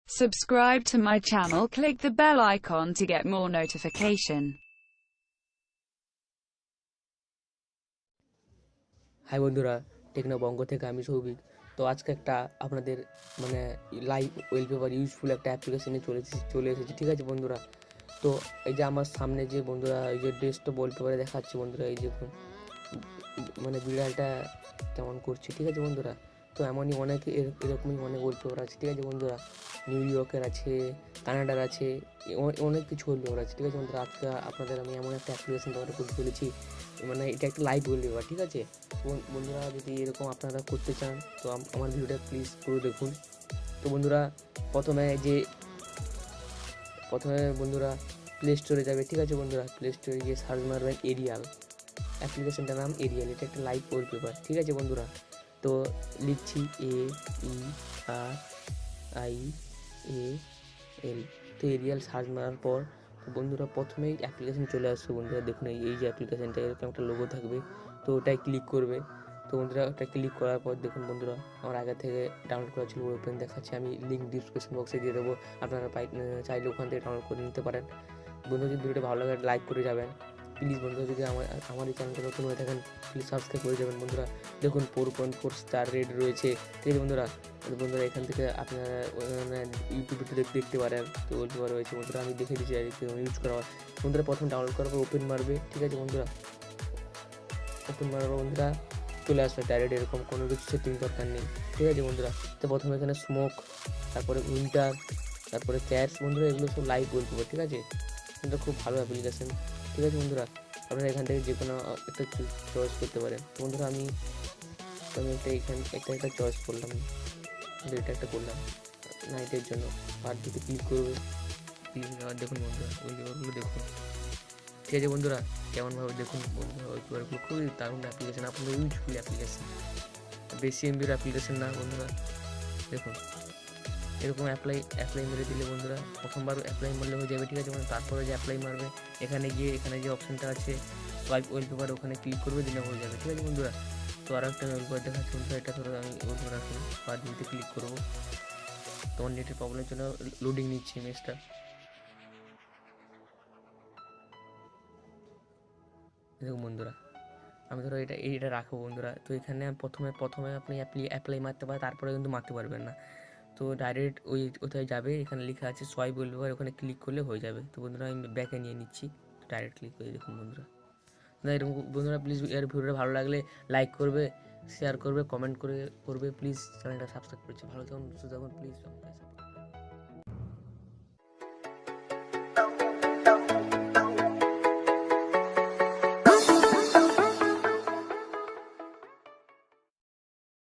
Subscribe to my channel, click the bell icon to get more notification. Hi বন্ধুরা, টেকনোবঙ্গ থেকে আমি সৌভিক। তো আজকে একটা আপনাদের মানে লাইভ ওয়েলপেপার ইউজফুল একটা অ্যাপ্লিকেশনে চলে এসেছি, ঠিক আছে বন্ধুরা। তো এই যে আমার সামনে যে বন্ধুরা এই যে ডেস্কটপ ওয়েলপেপারে দেখাচ্ছি বন্ধুরা, এই দেখুন মানে বিড়ালটা কেমন করছে, ঠিক আছে বন্ধুরা। তো এমনই অনেক এরকমই অনেক ওয়েলপেপার আছে, ঠিক আছে বন্ধুরা। নিউ ইয়র্কের আছে, কানাডার আছে, অনেক কিছু ওয়েলপেপার আছে, ঠিক আছে বন্ধুরা। আজকে আপনাদের আমি এমন একটা অ্যাপ্লিকেশন ব্যবহার করতে চলেছি, মানে এটা একটা লাইভ ওয়েলপেপার, ঠিক আছে বন্ধুরা। যদি এরকম আপনারা করতে চান তো আমার ভিডিওটা প্লিজ পুরো দেখুন। তো বন্ধুরা প্রথমে বন্ধুরা প্লে স্টোরে যাবে, ঠিক আছে বন্ধুরা। প্লে স্টোরে গিয়ে সার্চ মারবেন এরিয়াল, অ্যাপ্লিকেশনটার নাম এরিয়াল। এটা একটা লাইভ ওয়েলপেপার, ঠিক আছে বন্ধুরা। তো লিখছি AERIAL। তো এরিয়াল সার্চ মারার পর বন্ধুরা প্রথমেই অ্যাপ্লিকেশন চলে আসবে বন্ধুরা। দেখুন এই যে অ্যাপ্লিকেশনটা এরকম একটা লোগো থাকবে, তো ওটাই ক্লিক করবে। তো বন্ধুরা ওটা ক্লিক করার পর দেখুন বন্ধুরা আমার আগে থেকে ডাউনলোড করা ছিল, ওপেন দেখাচ্ছে। আমি লিঙ্ক ডিসক্রিপশন বক্সে দিয়ে দেবো, আপনারা চাইলে ওখান থেকে ডাউনলোড করে নিতে পারেন। বন্ধুরা যদি ভিডিওটা ভালো লাগে লাইক করে যাবেন প্লিজ। বন্ধুরা যদি আমার এই চ্যানেলটা নতুন হয়ে থাকেন প্লিজ সাবস্ক্রাইব করে যাবেন বন্ধুরা। দেখুন 4.4 স্টার রেড রয়েছে, ঠিক আছে বন্ধুরা। বন্ধুরা এখান থেকে আপনারা ইউটিউবে দেখতে পারেন। তো ওয়েলপেপার রয়েছে বন্ধুরা, আমি দেখে দিচ্ছি ইউজ করা হয়। বন্ধুরা প্রথম ডাউনলোড করার পর ওপেন মারবে, ঠিক আছে বন্ধুরা। ওপেন মারার পর বন্ধুরা চলে আসবে ডাইরেক্ট, এরকম কোনো কিছু সেটিং দরকার নেই, ঠিক আছে বন্ধুরা। তো প্রথমে এখানে স্মোক, তারপরে উইন্টার, তারপরে ক্যাটস বন্ধুরা, এগুলো সব লাইভ ওয়েলপেপার, ঠিক আছে। কিন্তু খুব ভালো অ্যাপ্লিকেশন, ঠিক আছে বন্ধুরা। আপনারা এখান থেকে যে কোনো একটা চয়েস করতে পারেন। তো বন্ধুরা আমি একটা চয়েস করলাম, এটা একটা করলাম নাইটের জন্য। আর দুটো ক্লিক করবে, দেখুন বন্ধুরা ওয়েলপেপারগুলো দেখুন, ঠিক আছে বন্ধুরা। কেমনভাবে দেখুন বন্ধুরা ওয়েলপেপারগুলো খুবই দারুণ অ্যাপ্লিকেশন, আপনাদের ইউজফুল অ্যাপ্লিকেশন, বেশি এমবির অ্যাপ্লিকেশন না বন্ধুরা। দেখুন এরকম অ্যাপ্লাই মেরে দিলে বন্ধুরা প্রথমবার অ্যাপ্লাই মারলে হয়ে যাবে, ঠিক আছে মানে। তারপরে যে অ্যাপ্লাই মারবে এখানে গিয়ে এখানে যে অপশানটা আছে সোয়াইপ ওয়েলপেপার, ওখানে ক্লিক করবে, দিলে হয়ে যাবে, ঠিক আছে বন্ধুরা। তো আরও একটা ওয়েলপেপার দেখাচ্ছি বন্ধুরা, এটা ধরো আমি ওয়েলপেপার রাখবো, বারবিতে ক্লিক করবো। তোমার নেটের প্রবলেমের জন্য লোডিং নিচ্ছে ইমেজটা। দেখুন বন্ধুরা আমি ধরো এটা রাখবো বন্ধুরা। তো এখানে প্রথমে আপনি অ্যাপ্লাই মারতে পারেন, তারপরে কিন্তু মারতে পারবেন না। তো ডাইরেক্ট ওথায় যাবে, এখানে লেখা আছে সোয়াইপ ওয়েলপেপার, ওখানে ক্লিক করলে হয়ে যাবে। তো বন্ধুরা আমি ব্যাকে নিয়ে নিচ্ছি, ডাইরেক্ট ক্লিক করে দেখুন বন্ধুরা। এরকম বন্ধুরা প্লিজ এর ভিডিওটা ভালো লাগলে লাইক করবে, শেয়ার করবে, কমেন্ট করবে প্লিজ। চ্যানেলটা সাবস্ক্রাইব করছে। ভালো থাকুন, সুস্থ থাকুন, প্লিজ।